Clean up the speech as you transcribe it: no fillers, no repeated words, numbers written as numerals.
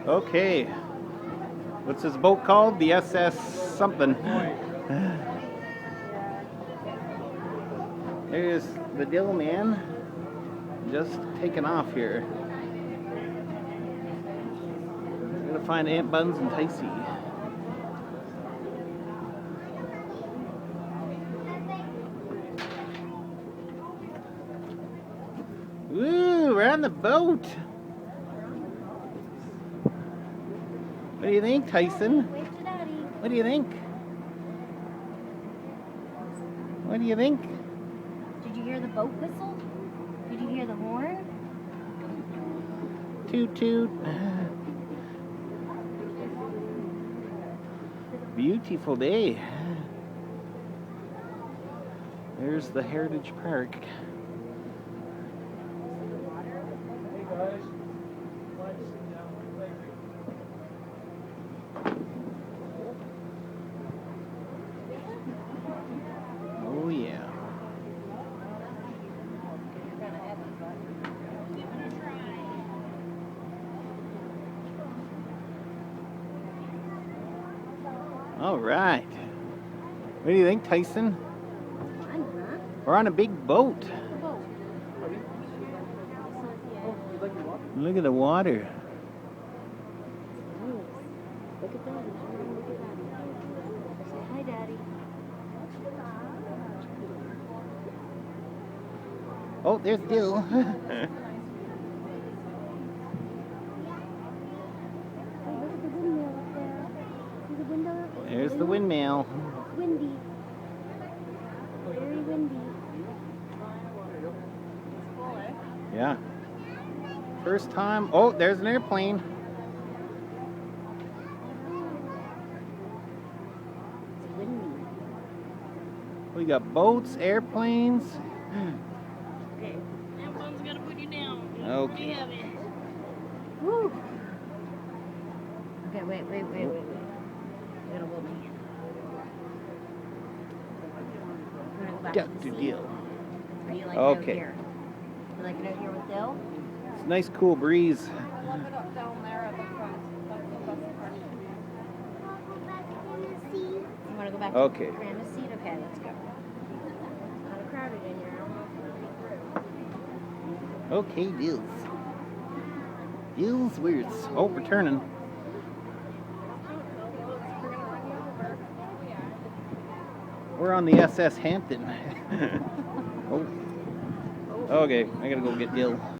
Okay. What's this boat called? The SS something. There's the Dill Man just taking off here. Gotta find Aunt Buns and Ticey. Woo, we're on the boat. What do you think, Tyson? What do you think? What do you think? Did you hear the boat whistle? Did you hear the horn? Toot toot. Beautiful day. There's the Heritage Park. Oh yeah. All right. What do you think, Tyson? We're on a big boat. Look at the water. Look at Daddy. Say hi, Daddy. Oh, there's Dill. There's the windmill. Windy. Very windy. Yeah. First time. Oh, there's an airplane. It's windy. We got boats, airplanes. Okay. That one's gonna put you down. Okay. Woo. Okay, wait. You gotta hold my hand. We're gonna go back to the Dr. seat. Dill. Or you like Okay. it out here? You like it out here with Dill? It's a nice cool breeze. Look it up down there at the front. That's the best part. You wanna go back Okay. to Grandma's seat? Okay, let's go. Not a crowded in here. Okay, Dills. Dills, where's... Oh, we're turning. We're on the SS Hampton. Oh. Okay, I gotta go get Dill.